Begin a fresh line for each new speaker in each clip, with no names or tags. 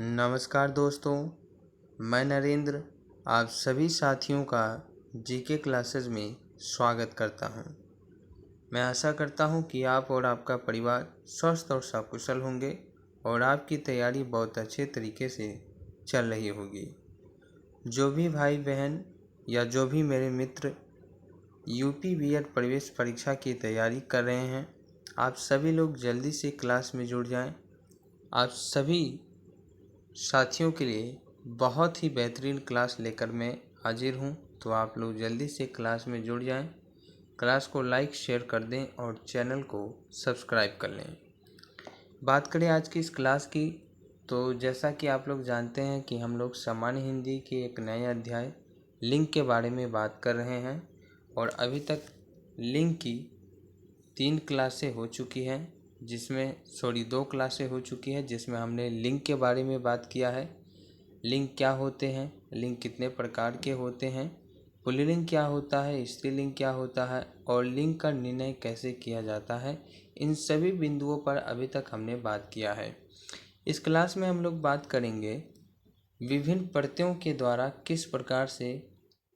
नमस्कार दोस्तों, मैं नरेंद्र आप सभी साथियों का जीके क्लासेस में स्वागत करता हूं। मैं आशा करता हूं कि आप और आपका परिवार स्वस्थ और सकुशल होंगे और आपकी तैयारी बहुत अच्छे तरीके से चल रही होगी। जो भी भाई बहन या जो भी मेरे मित्र यूपी बीएड प्रवेश परीक्षा की तैयारी कर रहे हैं, आप सभी लोग जल्दी से क्लास में जुड़ जाएं। आप सभी साथियों के लिए बहुत ही बेहतरीन क्लास लेकर मैं हाजिर हूं, तो आप लोग जल्दी से क्लास में जुड़ जाएं। क्लास को लाइक शेयर कर दें और चैनल को सब्सक्राइब कर लें। बात करें आज की इस क्लास की, तो जैसा कि आप लोग जानते हैं कि हम लोग सामान्य हिंदी के एक नए अध्याय लिंग के बारे में बात कर रहे हैं और अभी तक लिंग की 3 क्लासें हो चुकी हैं, जिसमें 2 क्लासें हो चुकी हैं जिसमें हमने लिंग के बारे में बात किया है। लिंग क्या होते हैं, लिंग कितने प्रकार के होते हैं, पुल्लिंग क्या होता है, स्त्रीलिंग क्या होता है और लिंग का निर्णय कैसे किया जाता है, इन सभी बिंदुओं पर अभी तक हमने बात किया है। इस क्लास में हम लोग बात करेंगे विभिन्न प्रत्ययों के द्वारा किस प्रकार से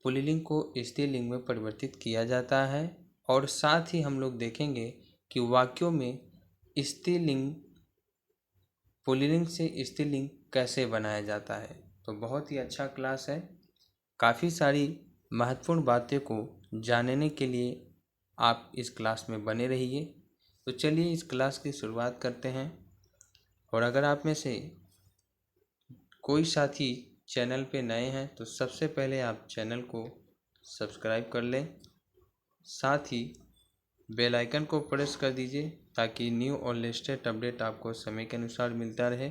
पुल्लिंग को स्त्रीलिंग में परिवर्तित किया जाता है, और साथ ही हम लोग देखेंगे कि वाक्यों में स्त्रीलिंग पुल्लिंग से स्त्रीलिंग कैसे बनाया जाता है। तो बहुत ही अच्छा क्लास है। काफ़ी सारी महत्वपूर्ण बातें को जानने के लिए आप इस क्लास में बने रहिए। तो चलिए इस क्लास की शुरुआत करते हैं। और अगर आप में से कोई साथी चैनल पे नए हैं तो सबसे पहले आप चैनल को सब्सक्राइब कर लें, साथ ही बेल आइकन को प्रेस कर दीजिए ताकि न्यू और लेटेस्ट अपडेट आपको समय के अनुसार मिलता रहे।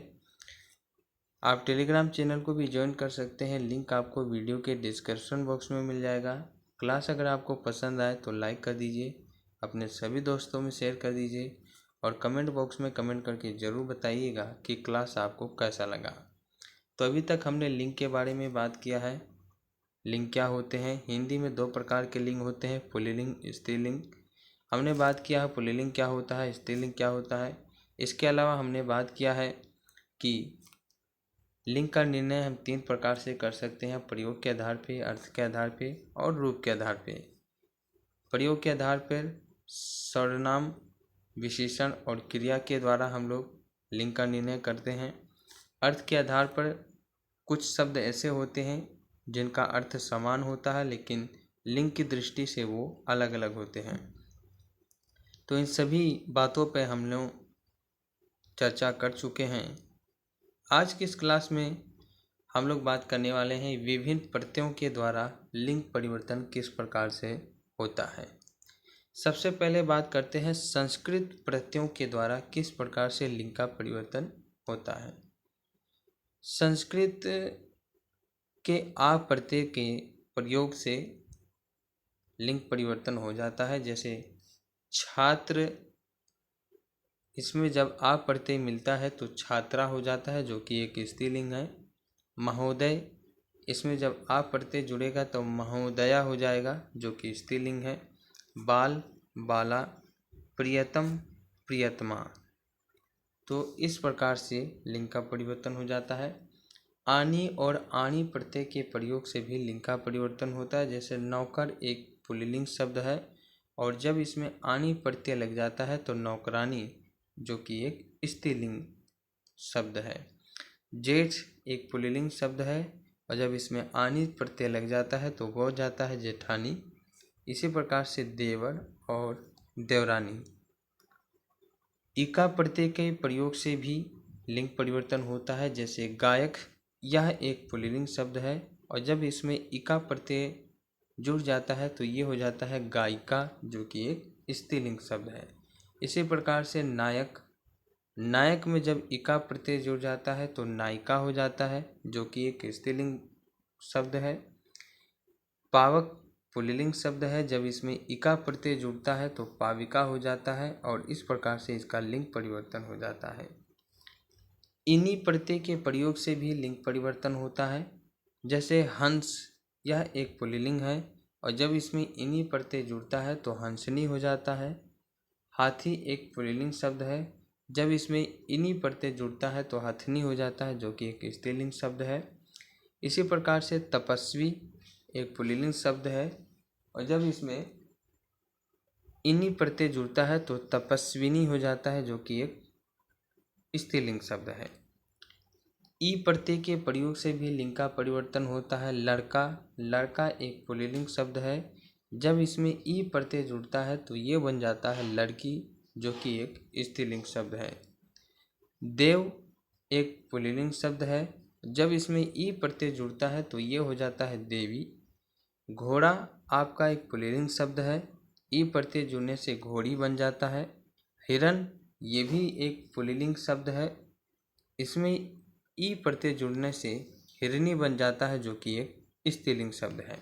आप टेलीग्राम चैनल को भी ज्वाइन कर सकते हैं, लिंक आपको वीडियो के डिस्क्रिप्शन बॉक्स में मिल जाएगा। क्लास अगर आपको पसंद आए तो लाइक कर दीजिए, अपने सभी दोस्तों में शेयर कर दीजिए और कमेंट बॉक्स में कमेंट करके ज़रूर बताइएगा कि क्लास आपको कैसा लगा। तो अभी तक हमने लिंग के बारे में बात किया है। लिंग क्या होते हैं, हिंदी में 2 प्रकार के लिंग होते हैं, पुल्लिंग, स्त्रीलिंग। हमने बात किया है पुल्लिंग क्या होता है, स्त्रीलिंग क्या होता है। इसके अलावा हमने बात किया है कि लिंग का निर्णय हम 3 प्रकार से कर सकते हैं, प्रयोग के आधार पे, अर्थ के आधार पे और रूप के आधार पे। प्रयोग के आधार पर सर्वनाम, विशेषण और क्रिया के द्वारा हम लोग लिंग का निर्णय करते हैं। अर्थ के आधार पर कुछ शब्द ऐसे होते हैं जिनका अर्थ समान होता है लेकिन लिंग की दृष्टि से वो अलग अलग होते हैं। तो इन सभी बातों पे हम लोग चर्चा कर चुके हैं। आज की इस क्लास में हम लोग बात करने वाले हैं विभिन्न प्रत्ययों के द्वारा लिंग परिवर्तन किस प्रकार से होता है। सबसे पहले बात करते हैं संस्कृत प्रत्ययों के द्वारा किस प्रकार से लिंग का परिवर्तन होता है। संस्कृत के आ प्रत्यय के प्रयोग से लिंग परिवर्तन हो जाता है। जैसे छात्र, इसमें जब आ प्रत्यय मिलता है तो छात्रा हो जाता है जो कि एक स्त्रीलिंग है। महोदय, इसमें जब आ प्रत्यय जुड़ेगा तो महोदया हो जाएगा जो कि स्त्रीलिंग है। बाल, बाला, प्रियतम, प्रियतमा। तो इस प्रकार से लिंग का परिवर्तन हो जाता है। आनी और आणी प्रत्यय के प्रयोग से भी लिंग का परिवर्तन होता है। जैसे नौकर एक पुल्लिंग शब्द है और जब इसमें आनी प्रत्यय लग जाता है तो नौकरानी जो कि एक स्त्रीलिंग शब्द है। जेठ एक पुल्लिंग शब्द है और जब इसमें आनी प्रत्यय लग जाता है तो वो हो जाता है जेठानी। इसी प्रकार से देवर और देवरानी। ईका प्रत्यय के प्रयोग से भी लिंग परिवर्तन होता है। जैसे गायक, यह एक पुल्लिंग शब्द है और जब इसमें ईका प्रत्यय जुड़ जाता है तो ये हो जाता है गायिका जो कि एक स्त्रीलिंग शब्द है। इसी प्रकार से नायक, नायक में जब इका प्रत्यय जुड़ जाता है तो नायिका हो जाता है जो कि एक स्त्रीलिंग शब्द है। पावक पुल्लिंग शब्द है, जब इसमें इका प्रत्यय जुड़ता है तो पाविका हो जाता है और इस प्रकार से इसका लिंग परिवर्तन हो जाता है। इन्हीं प्रत्यय के प्रयोग से भी लिंग परिवर्तन होता है। जैसे हंस, यह एक पुल्लिंग है और जब इसमें इन्हीं प्रत्यय जुड़ता है तो हंसनी हो जाता है। हाथी एक पुल्लिंग शब्द है, जब इसमें इनी प्रत्यय जुड़ता है तो हथनी हो जाता है, जो कि एक स्त्रीलिंग शब्द है। इसी प्रकार से तपस्वी एक पुल्लिंग शब्द है, और जब इसमें इनी प्रत्यय जुड़ता है तो तपस्विनी हो जाता है, जो कि एक स्त्रीलिंग शब्द है। ई प्रत्यय के प्रयोग से भी लिंग का परिवर्तन होता है। लड़का, लड़का एक पुल्लिंग शब्द है, जब इसमें ई प्रत्यय जुड़ता है तो ये बन जाता है लड़की, जो कि एक स्त्रीलिंग शब्द है। देव एक पुल्लिंग शब्द है, जब इसमें ई प्रत्यय जुड़ता है तो ये हो जाता है देवी। घोड़ा आपका एक पुल्लिंग शब्द है, ई प्रत्यय जुड़ने से घोड़ी बन जाता है। हिरण ये भी एक पुल्लिंग शब्द है, इसमें ई प्रत्यय जुड़ने से हिरनी बन जाता है, जो कि एक स्त्रीलिंग शब्द है।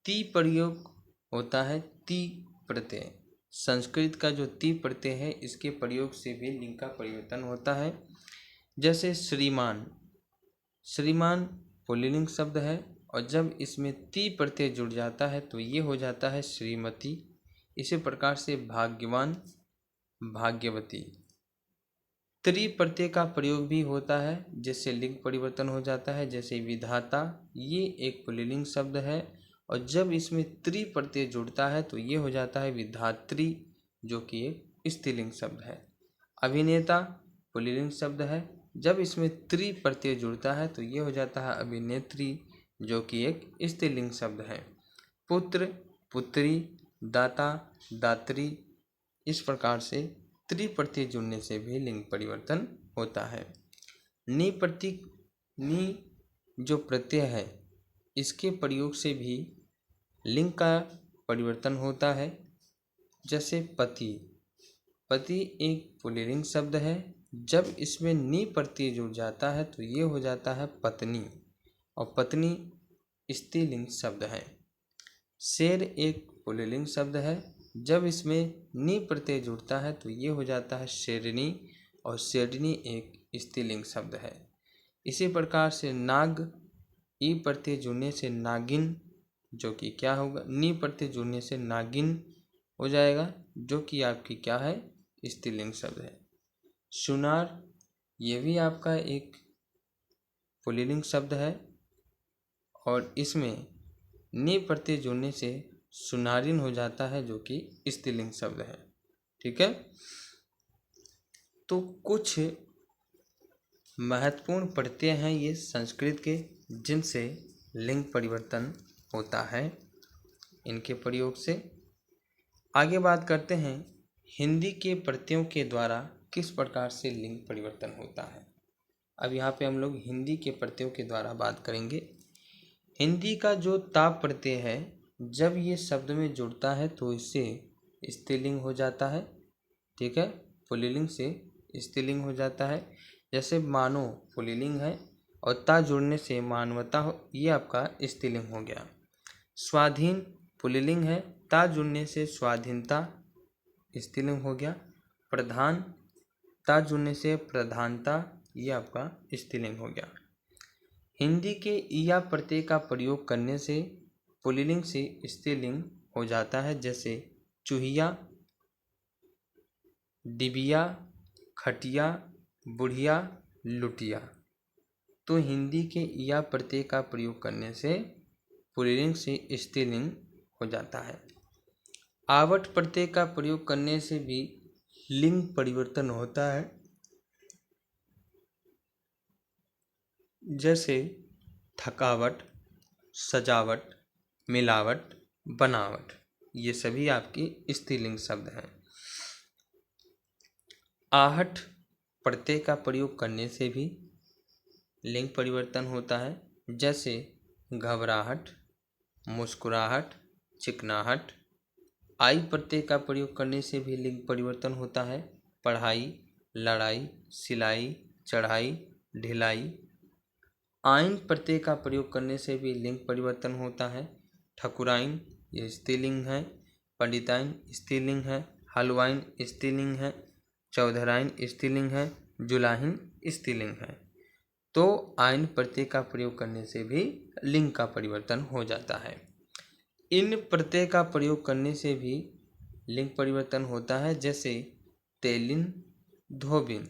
ती प्रयोग होता है, ती प्रत्यय संस्कृत का जो ती प्रत्यय है, इसके प्रयोग से भी लिंग का परिवर्तन होता है। जैसे श्रीमान, श्रीमान पुल्लिंग शब्द है, और जब इसमें ती प्रत्यय जुड़ जाता है तो ये हो जाता है श्रीमती। इसी प्रकार से भाग्यवान, भाग्यवती। त्री प्रत्यय का प्रयोग भी होता है, जिससे लिंग परिवर्तन हो जाता है। जैसे विधाता, ये एक पुल्लिंग शब्द है, और जब इसमें त्री प्रत्यय जुड़ता है तो ये हो जाता है विधात्री, जो कि एक स्त्रीलिंग शब्द है। अभिनेता पुल्लिंग शब्द है, जब इसमें त्री प्रत्यय जुड़ता है तो ये हो जाता है अभिनेत्री, जो कि एक स्त्रीलिंग शब्द है। पुत्र, पुत्री, दाता, दात्री, इस प्रकार से त्री प्रत्यय जुड़ने से भी लिंग परिवर्तन होता है। नी प्रतीक, नी जो प्रत्यय है, इसके प्रयोग से भी लिंग का परिवर्तन होता है। जैसे पति, पति एक पुल्लिंग शब्द है, जब इसमें नी प्रत्यय जुड़ जाता है तो ये हो जाता है पत्नी, और पत्नी स्त्रीलिंग शब्द है। शेर एक पुल्लिंग शब्द है, जब इसमें नी प्रत्यय जुड़ता है तो ये हो जाता है शेरनी, और शेरनी एक स्त्रीलिंग शब्द है। इसी प्रकार से नाग, ई प्रत्यय जुड़ने से नागिन, जो कि क्या होगा, नी प्रत्यय जुड़ने से नागिन हो जाएगा, जो कि आपकी क्या है, स्त्रीलिंग शब्द है। सुनार, ये भी आपका एक पुल्लिंग शब्द है, और इसमें नी प्रत्यय जुड़ने से सुनारिन हो जाता है, जो कि स्त्रीलिंग शब्द है। ठीक है, तो कुछ महत्वपूर्ण प्रत्यय हैं ये संस्कृत के, जिनसे लिंग परिवर्तन होता है इनके प्रयोग से। आगे बात करते हैं हिंदी के प्रत्ययों के द्वारा किस प्रकार से लिंग परिवर्तन होता है। अब यहाँ पे हम लोग हिंदी के प्रत्ययों के द्वारा बात करेंगे। हिंदी का जो ता प्रत्यय है, जब ये शब्द में जुड़ता है तो इससे स्त्रीलिंग हो जाता है। ठीक है, पुल्लिंग से स्त्रीलिंग हो जाता है। जैसे मानो पुल्लिंग है, और ता जुड़ने से मानवता हो, ये आपका स्त्रीलिंग हो गया। स्वाधीन पुल्लिंग है, ता जुड़ने से स्वाधीनता स्त्रीलिंग हो गया। प्रधान, ता जुड़ने से प्रधानता, ये आपका स्त्रीलिंग हो गया। हिंदी के या प्रत्यय का प्रयोग करने से पुल्लिंग से स्त्रीलिंग हो जाता है। जैसे चूहिया, डिबिया, खटिया, बुढ़िया, लुटिया। तो हिंदी के या प्रत्यय का प्रयोग करने से पुल्लिंग से स्त्रीलिंग हो जाता है। आवट प्रत्यय का प्रयोग करने से भी लिंग परिवर्तन होता है। जैसे थकावट, सजावट, मिलावट, बनावट, ये सभी आपकी स्त्रीलिंग शब्द हैं। आहट प्रत्यय का प्रयोग करने से भी लिंग परिवर्तन होता है। जैसे घबराहट, मुस्कुराहट, चिकनाहट। आई प्रत्यय का प्रयोग करने से भी लिंग परिवर्तन होता है। पढ़ाई, लड़ाई, सिलाई, चढ़ाई, ढिलाई। आइन प्रत्यय का प्रयोग करने से भी लिंग परिवर्तन होता है। ठकुराइन ये स्त्रीलिंग है, पंडिताइन स्त्रीलिंग है, हलवाइन स्त्रीलिंग है, चौधराइन स्त्रीलिंग है, जुलाहिन स्त्रीलिंग है। तो आइन प्रत्यय का प्रयोग करने से भी लिंग का परिवर्तन हो जाता है। इन प्रत्यय का प्रयोग करने से भी लिंग परिवर्तन होता है। जैसे तेलिन, धोबिन,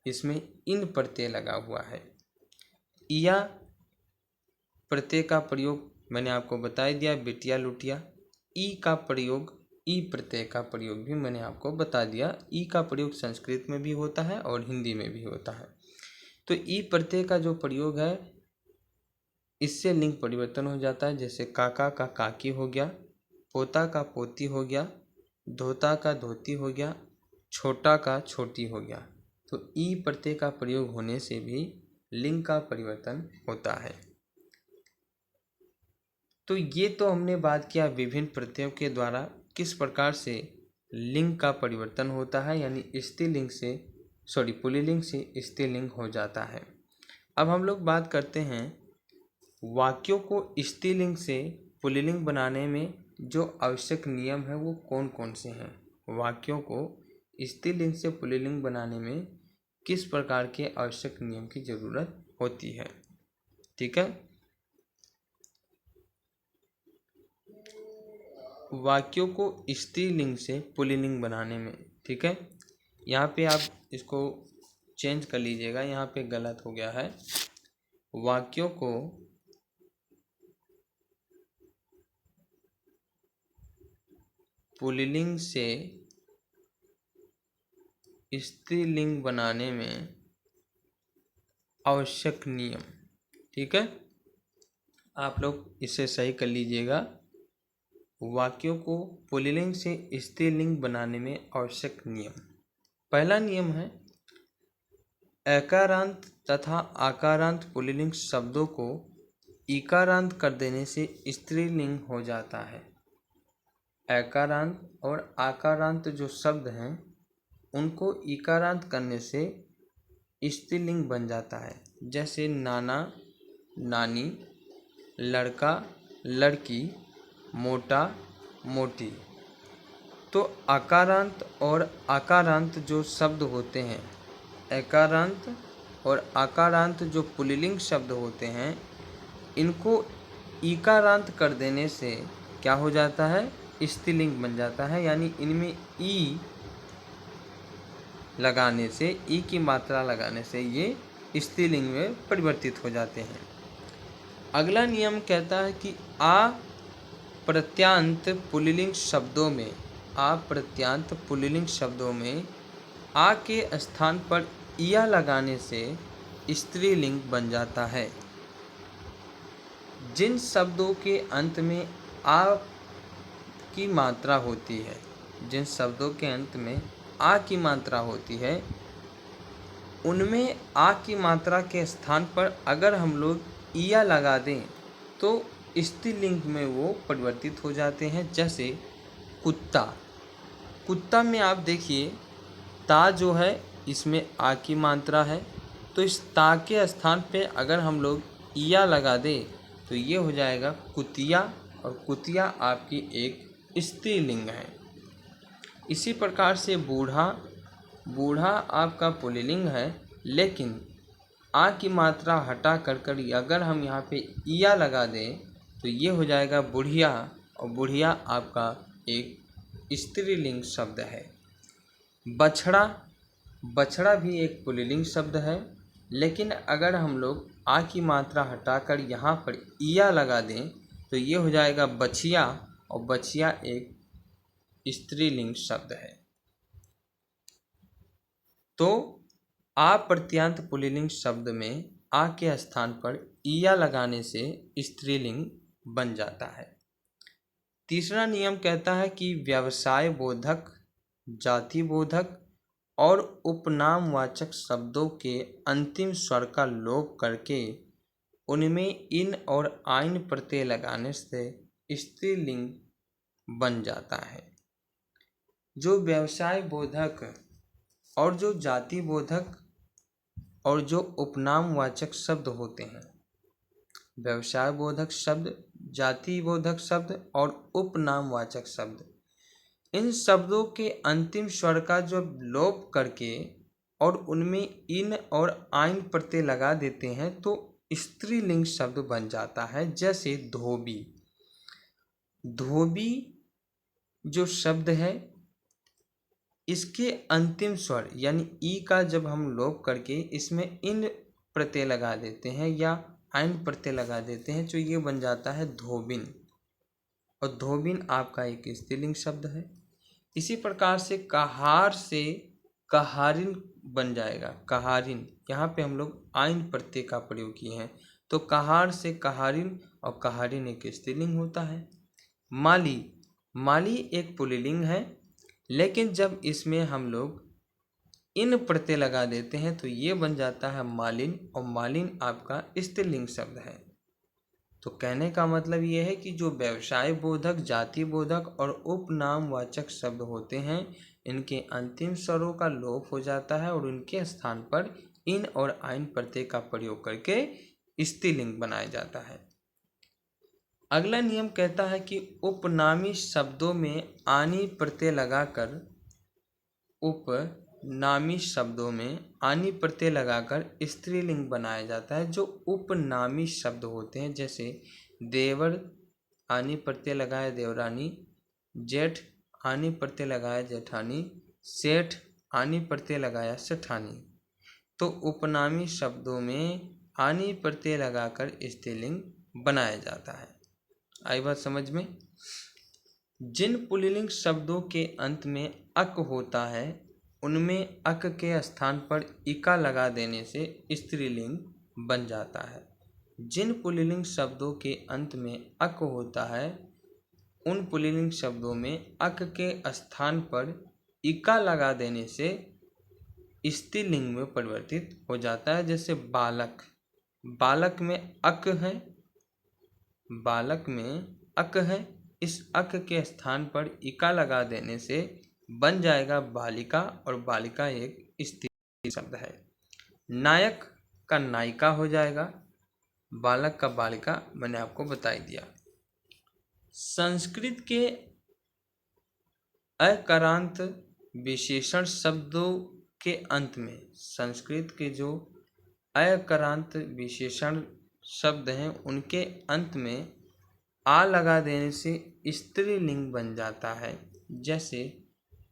इसमें इन प्रत्यय लगा हुआ है। इया प्रत्यय का प्रयोग मैंने आपको बता दिया, बिटिया लुटिया। ई का प्रयोग, ई प्रत्यय का प्रयोग भी मैंने आपको बता दिया। ई का प्रयोग संस्कृत में भी होता है और हिंदी में भी होता है। तो ई प्रत्यय का जो प्रयोग है, इससे लिंग परिवर्तन हो जाता है। जैसे काका का काकी हो गया, पोता का पोती हो गया, धोता का धोती हो गया, छोटा का छोटी हो गया। तो ई प्रत्यय का प्रयोग होने से भी लिंग का परिवर्तन होता है। तो ये तो हमने बात किया विभिन्न प्रत्ययों के द्वारा किस प्रकार से लिंग का परिवर्तन होता है, यानी स्त्रीलिंग से पुल्लिंग से स्त्रीलिंग हो जाता है। अब हम लोग बात करते हैं वाक्यों को स्त्रीलिंग से पुल्लिंग बनाने में जो आवश्यक नियम है वो कौन कौन से हैं। वाक्यों को स्त्रीलिंग से पुल्लिंग बनाने में किस प्रकार के आवश्यक नियम की जरूरत होती है। ठीक है, वाक्यों को स्त्रीलिंग से पुल्लिंग बनाने में। ठीक है, यहाँ पे आप इसको चेंज कर लीजिएगा, यहाँ पे गलत हो गया है। वाक्यों को पुल्लिंग से स्त्रीलिंग बनाने में आवश्यक नियम। ठीक है, आप लोग इसे सही कर लीजिएगा। वाक्यों को पुल्लिंग से स्त्रीलिंग बनाने में आवश्यक नियम। पहला नियम है, एकारांत तथा आकारांत पुल्लिंग शब्दों को इकारांत कर देने से स्त्रीलिंग हो जाता है। एकारांत और आकारांत जो शब्द हैं उनको इकारांत करने से स्त्रीलिंग बन जाता है। जैसे नाना नानी, लड़का लड़की, मोटा मोटी। तो अकारांत और आकारांत जो शब्द होते हैं, एकारांत और आकारांत जो पुल्लिंग शब्द होते हैं, इनको इकारांत कर देने से क्या हो जाता है, स्त्रीलिंग बन जाता है। यानी इनमें ई लगाने से, ई की मात्रा लगाने से ये स्त्रीलिंग में परिवर्तित हो जाते हैं। अगला नियम कहता है कि आ प्रत्यांत पुल्लिंग शब्दों में, आ प्रत्यांत पुल्लिंग शब्दों में आ के स्थान पर इया लगाने से स्त्रीलिंग बन जाता है। जिन शब्दों के अंत में आ की मात्रा होती है, जिन शब्दों के अंत में आ की मात्रा होती है, उनमें आ की मात्रा के स्थान पर अगर हम लोग इया लगा दें तो स्त्रीलिंग में वो परिवर्तित हो जाते हैं। जैसे कुत्ता, कुत्ता में आप देखिए ता जो है इसमें आ की मात्रा है, तो इस ता के स्थान पे अगर हम लोग इया लगा दें तो ये हो जाएगा कुतिया, और कुतिया आपकी एक स्त्रीलिंग है। इसी प्रकार से बूढ़ा, बूढ़ा आपका पुल्लिंग है, लेकिन आ की मात्रा हटा कर अगर हम यहाँ पे इया लगा दें तो ये हो जाएगा बुढ़िया, और बुढ़िया आपका एक स्त्रीलिंग शब्द है। बछड़ा, बछड़ा भी एक पुल्लिंग शब्द है, लेकिन अगर हम लोग आ की मात्रा हटाकर यहाँ पर इया लगा दें तो ये हो जाएगा बछिया, और बछिया एक स्त्रीलिंग शब्द है। तो आ प्रत्यांत पुल्लिंग शब्द में आ के स्थान पर इया लगाने से स्त्रीलिंग बन जाता है। तीसरा नियम कहता है कि व्यवसाय बोधक, जाति बोधक और उपनामवाचक शब्दों के अंतिम स्वर का लोप करके उनमें इन और आइन प्रत्यय लगाने से स्त्रीलिंग बन जाता है। जो व्यवसाय बोधक और जो जाति बोधक और जो उपनामवाचक शब्द होते हैं, व्यवसाय बोधक शब्द, जाति बोधक शब्द और उपनामवाचक शब्द, इन शब्दों के अंतिम स्वर का जो लोप करके और उनमें इन और आइन प्रत्यय लगा देते हैं तो स्त्रीलिंग शब्द बन जाता है। जैसे धोबी, धोबी जो शब्द है इसके अंतिम स्वर यानी ई का जब हम लोप करके इसमें इन प्रत्यय लगा देते हैं या आइन प्रत्यय लगा देते हैं तो ये बन जाता है धोबिन, और धोबिन आपका एक स्त्रीलिंग शब्द है। इसी प्रकार से कहार से कहारिन बन जाएगा, कहारिन। यहाँ पे हम लोग आइन प्रत्यय का प्रयोग किए हैं, तो कहार से कहारिन, और कहारिन एक स्त्रीलिंग होता है। माली, माली एक पुल्लिंग है, लेकिन जब इसमें हम लोग इन प्रत्यय लगा देते हैं तो ये बन जाता है मालिन, और मालिन आपका स्त्रीलिंग शब्द है। तो कहने का मतलब ये है कि जो व्यवसाय बोधक, जाति बोधक और उपनामवाचक शब्द होते हैं, इनके अंतिम स्वरों का लोप हो जाता है और उनके स्थान पर इन और आइन प्रत्यय का प्रयोग करके स्त्रीलिंग बनाया जाता है। अगला नियम कहता है कि उपनामी शब्दों में आनी प्रत्यय लगाकर, उपनामी शब्दों में आनी प्रत्यय लगाकर स्त्रीलिंग बनाया जाता है। जो उपनामी शब्द होते हैं, जैसे देवर आनी प्रत्यय लगाया देवरानी, जेठ आनी प्रत्यय लगाया जेठानी, सेठ आनी प्रत्यय लगाया सेठानी। तो उपनामी शब्दों में आनी प्रत्यय लगाकर स्त्रीलिंग बनाया जाता है। आई बात समझ में? जिन पुल्लिंग शब्दों के अंत में अक होता है, उनमें अक के स्थान पर इका लगा देने से स्त्रीलिंग बन जाता है। जिन पुल्लिंग शब्दों के अंत में अक होता है, उन पुल्लिंग शब्दों में अक के स्थान पर इका लगा देने से स्त्रीलिंग में परिवर्तित हो जाता है। जैसे बालक, बालक में अक है, बालक में अक है, इस अक के स्थान पर इका लगा देने से बन जाएगा बालिका, और बालिका एक स्त्री शब्द है। नायक का नायिका हो जाएगा, बालक का बालिका, मैंने आपको बता ही दिया। संस्कृत के अकारांत विशेषण शब्दों के अंत में, संस्कृत के जो अकारांत विशेषण शब्द हैं उनके अंत में आ लगा देने से स्त्रीलिंग बन जाता है। जैसे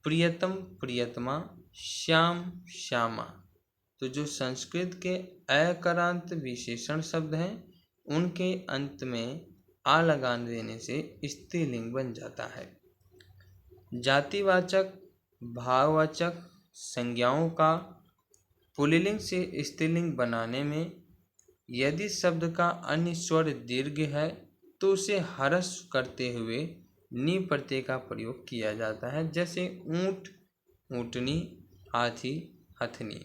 प्रियतम प्रियतमा, श्याम श्यामा। तो जो संस्कृत के अकारांत विशेषण शब्द हैं उनके अंत में आ लगा देने से स्त्रीलिंग बन जाता है। जातिवाचक भाववाचक संज्ञाओं का पुल्लिंग से स्त्रीलिंग बनाने में यदि शब्द का अन्य स्वर दीर्घ है तो उसे ह्रस्व करते हुए नी प्रत्यय का प्रयोग किया जाता है। जैसे ऊंट ऊंटनी, हाथी हथनी।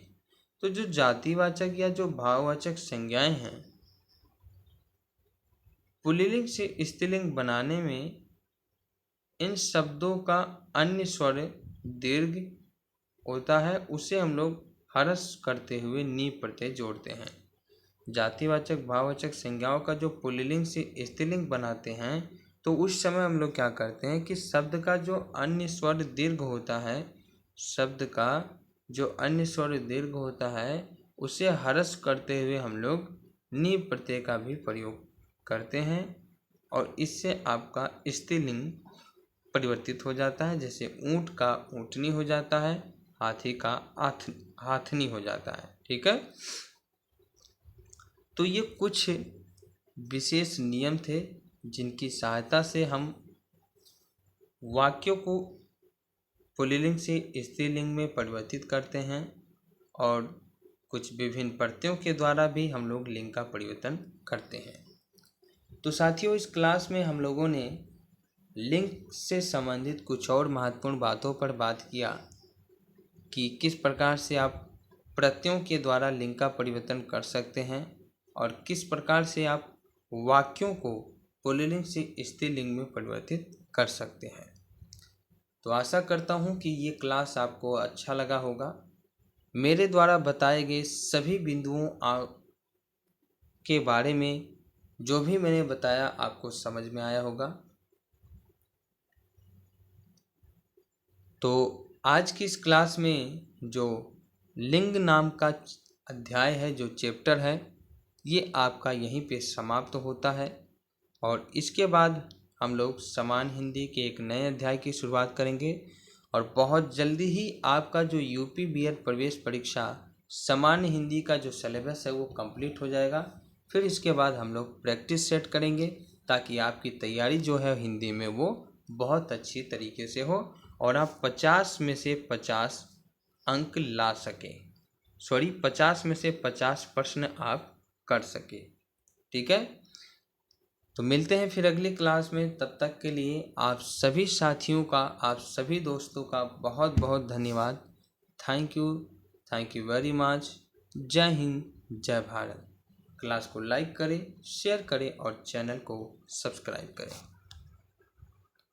तो जो जातिवाचक या जो भाववाचक संज्ञाएं हैं, पुल्लिंग से स्त्रीलिंग बनाने में इन शब्दों का अन्य स्वर दीर्घ होता है, उसे हम लोग ह्रस्व करते हुए नी प्रत्यय जोड़ते हैं। जातिवाचक भाववाचक संज्ञाओं का जो पुल्लिंग से स्त्रीलिंग बनाते हैं तो उस समय हम लोग क्या करते हैं कि शब्द का जो अन्य स्वर दीर्घ होता है, शब्द का जो अन्य स्वर दीर्घ होता है उसे ह्रस्व करते हुए हम लोग नी प्रत्यय का भी प्रयोग करते हैं, और इससे आपका स्त्रीलिंग परिवर्तित हो जाता है। जैसे ऊंट का ऊंटनी हो जाता है, हाथी का हाथनी हो जाता है। ठीक है, तो ये कुछ विशेष नियम थे जिनकी सहायता से हम वाक्यों को पुल्लिंग से स्त्रीलिंग में परिवर्तित करते हैं, और कुछ विभिन्न प्रत्ययों के द्वारा भी हम लोग लिंग का परिवर्तन करते हैं। तो साथियों, इस क्लास में हम लोगों ने लिंग से संबंधित कुछ और महत्वपूर्ण बातों पर बात किया कि किस प्रकार से आप प्रत्ययों के द्वारा लिंग का परिवर्तन कर सकते हैं और किस प्रकार से आप वाक्यों को पुल्लिंग से स्त्रीलिंग में परिवर्तित कर सकते हैं। तो आशा करता हूँ कि ये क्लास आपको अच्छा लगा होगा। मेरे द्वारा बताए गए सभी बिंदुओं के बारे में जो भी मैंने बताया आपको समझ में आया होगा। तो आज की इस क्लास में जो लिंग नाम का अध्याय है, जो चैप्टर है, ये आपका यहीं पे समाप्त होता है, और इसके बाद हम लोग समान हिंदी के एक नए अध्याय की शुरुआत करेंगे, और बहुत जल्दी ही आपका जो यूपी बीएड प्रवेश परीक्षा सामान्य हिंदी का जो सिलेबस है वो कंप्लीट हो जाएगा। फिर इसके बाद हम लोग प्रैक्टिस सेट करेंगे ताकि आपकी तैयारी जो है हिंदी में वो बहुत अच्छी तरीके से हो और आप 50 में से 50 अंक ला सकें। 50 में से 50 प्रश्न आप कर सके। ठीक है, तो मिलते हैं फिर अगली क्लास में। तब तक के लिए आप सभी साथियों का, आप सभी दोस्तों का बहुत बहुत धन्यवाद। Thank you very much. जय हिंद, जय भारत। क्लास को लाइक करें, शेयर करें और चैनल को सब्सक्राइब करें।